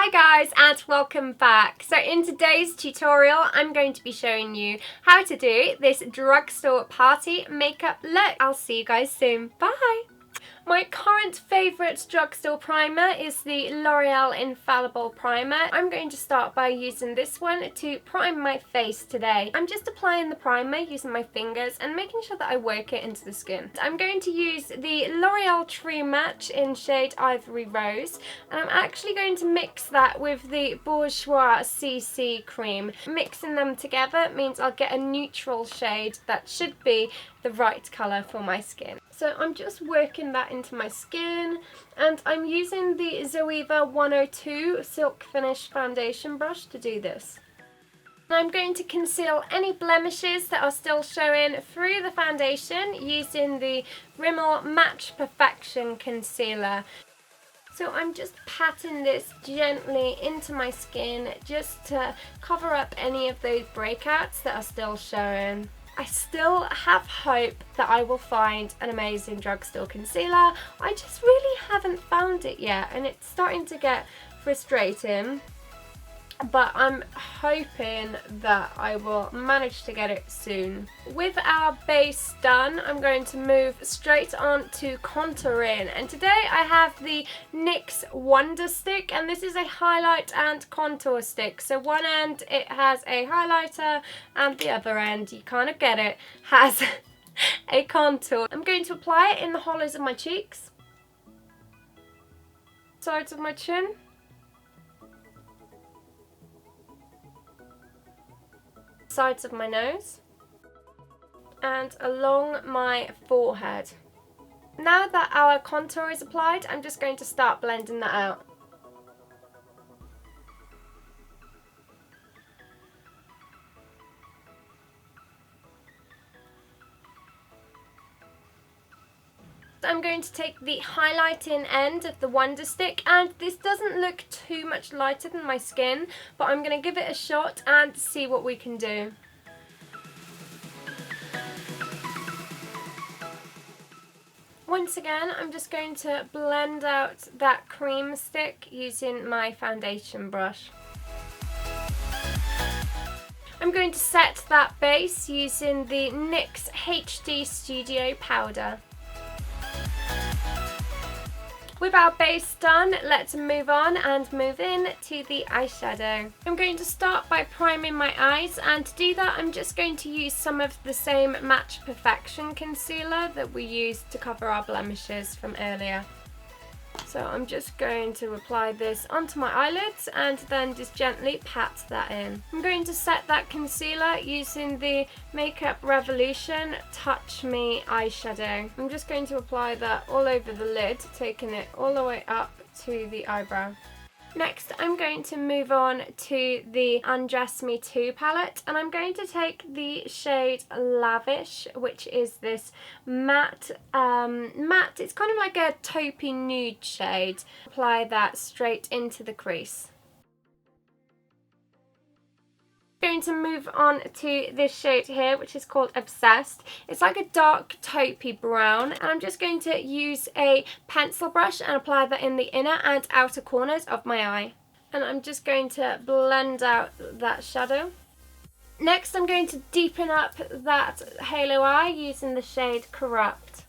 Hi guys and welcome back. So in today's tutorial I'm going to be showing you how to do this drugstore party makeup look. I'll see you guys soon. Bye! My current favourite drugstore primer is the Loreal Infallible primer. I'm going to start by using this one to prime my face today. I'm just applying the primer using my fingers and making sure that I work it into the skin. I'm going to use the L'Oreal True Match in shade Ivory Rose, and I'm actually going to mix that with the Bourjois CC cream. Mixing them together means I'll get a neutral shade that should be the right colour for my skin. So I'm just working that into my skin, and I'm using the Zoeva 102 Silk Finish Foundation brush to do this. And I'm going to conceal any blemishes that are still showing through the foundation using the RImmel Match Perfection Concealer. So I'm just patting this gently into my skin just to cover up any of those breakouts that are still showing. I still have hope that I will find an amazing drugstore concealer. I just really haven't found it yet, and it's starting to get frustrating. But I'm hoping that I will manage to get it soon. With our base done, I'm going to move straight on to contouring. And today I have the NYX Wonder Stick, and this is a highlight and contour stick. So one end it has a highlighter, and the other end, you kind of get it, has a contour. I'm going to apply it in the hollows of my cheeks, sides of my chin, sides of my nose, and along my forehead. Now that our contour is applied, I'm just going to start blending that out. I'm going to take the highlighting end of the Wonder Stick, and this doesn't look too much lighter than my skin, but I'm going to give it a shot and see what we can do. Once again, I'm just going to blend out that cream stick using my foundation brush. I'm going to set that base using the NYX HD Studio powder. With our base done, let's move on and move in to the eyeshadow. I'm going to start by priming my eyes, and to do that I'm just going to use some of the same Match Perfection concealer that we used to cover our blemishes from earlier. So I'm just going to apply this onto my eyelids and then just gently pat that in. I'm going to set that concealer using the Makeup Revolution Touch Me eyeshadow. I'm just going to apply that all over the lid, taking it all the way up to the eyebrow. Next, I'm going to move on to the Undress Me Too Palette, and I'm going to take the shade Lavish, which is this matte, it's kind of like a taupey nude shade. Apply that straight into the crease. Going to move on to this shade here, which is called Obsessed. It's like a dark taupey brown, and I'm just going to use a pencil brush and apply that in the inner and outer corners of my eye. And I'm just going to blend out that shadow. Next, I'm going to deepen up that halo eye using the shade Corrupt.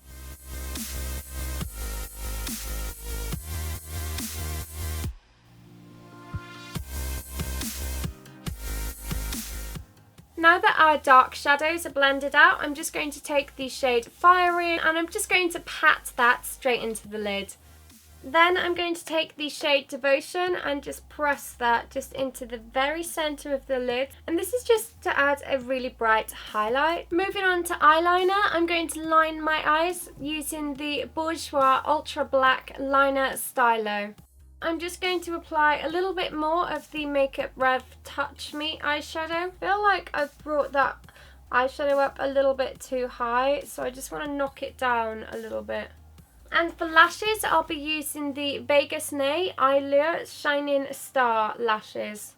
Now that our dark shadows are blended out, I'm just going to take the shade Fiery, and I'm just going to pat that straight into the lid. Then I'm going to take the shade Devotion and just press that just into the very centre of the lid. And this is just to add a really bright highlight. Moving on to eyeliner, I'm going to line my eyes using the Bourjois Ultra Black Liner Stylo. I'm just going to apply a little bit more of the Makeup Rev Touch Me eyeshadow. I feel like I've brought that eyeshadow up a little bit too high, so I just want to knock it down a little bit. And for lashes, I'll be using the Vegas Nay Eyelure Shining Star lashes.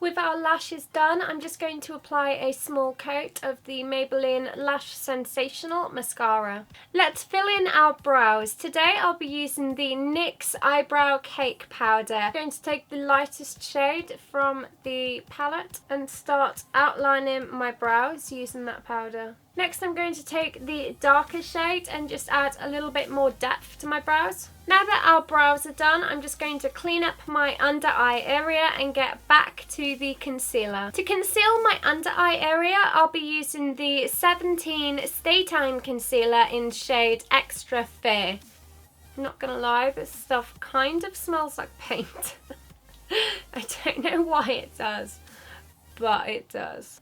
With our lashes done, I'm just going to apply a small coat of the Maybelline Lash Sensational Mascara. Let's fill in our brows. Today I'll be using the NYX Eyebrow Cake Powder. I'm going to take the lightest shade from the palette and start outlining my brows using that powder. Next I'm going to take the darker shade and just add a little bit more depth to my brows. Now that our brows are done, I'm just going to clean up my under eye area and get back to the concealer. To conceal my under eye area, I'll be using the 17 Stay Time Concealer in shade Extra Fair. I'm not gonna lie, this stuff kind of smells like paint. I don't know why it does, but it does.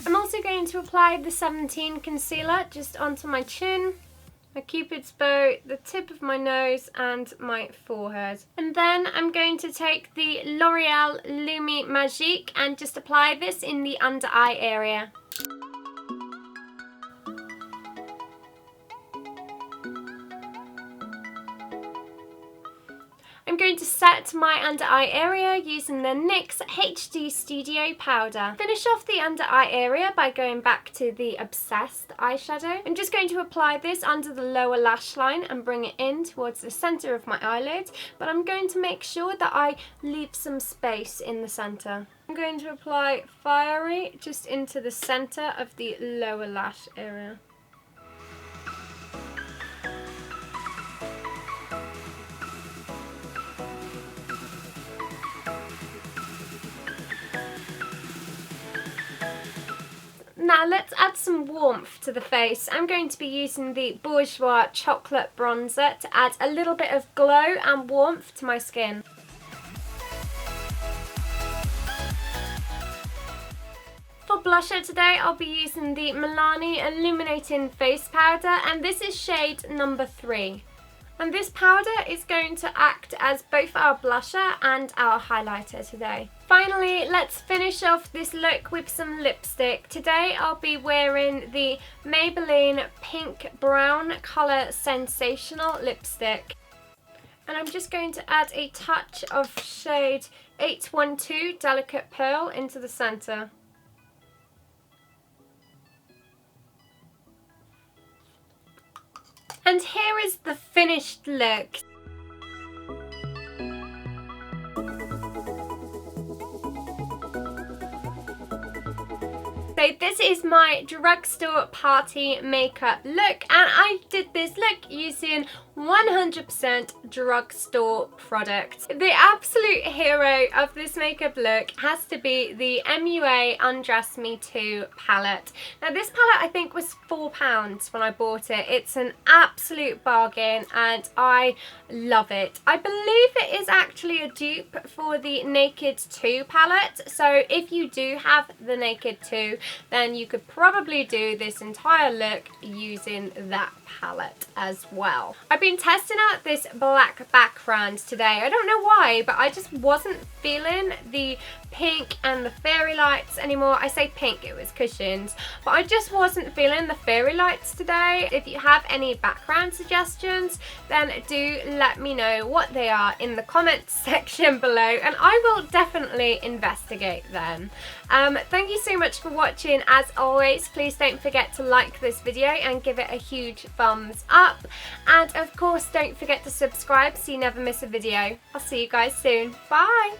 I'm also going to apply the 17 concealer just onto my chin, my cupid's bow, the tip of my nose and my forehead. And then I'm going to take the L'Oreal Lumi Magique and just apply this in the under eye area. I'm going to set my under eye area using the NYX HD Studio powder. Finish off the under eye area by going back to the Obsessed eyeshadow. I'm just going to apply this under the lower lash line and bring it in towards the centre of my eyelid, but I'm going to make sure that I leave some space in the centre. I'm going to apply Fiery just into the centre of the lower lash area. Now let's add some warmth to the face. I'm going to be using the Bourjois Chocolate Bronzer to add a little bit of glow and warmth to my skin. For blusher today, I'll be using the Milani Illuminating Face Powder, and this is shade number 3. And this powder is going to act as both our blusher and our highlighter today. Finally, let's finish off this look with some lipstick. Today I'll be wearing the Maybelline Pink Brown Colour Sensational Lipstick. And I'm just going to add a touch of shade 812 Delicate Pearl into the centre. And here is the finished look. So this is my drugstore party makeup look, and I did this look using 100% drugstore products. The absolute hero of this makeup look has to be the MUA Undress Me Too Palette. Now this palette I think was £4 when I bought it. It's an absolute bargain and I love it. I believe it is actually a dupe for the Naked 2 palette, so if you do have the Naked 2 then you could probably do this entire look using that palette as well. I've been testing out this black background today. I don't know why, but I just wasn't feeling the pink and the fairy lights anymore. I say pink, it was cushions, but I just wasn't feeling the fairy lights today. If you have any background suggestions, then do let me know what they are in the comments section below, and I will definitely investigate them. Thank you so much for watching. As always, please don't forget to like this video and give it a huge thumbs up, and of course don't forget to subscribe so you never miss a video. I'll see you guys soon. Bye!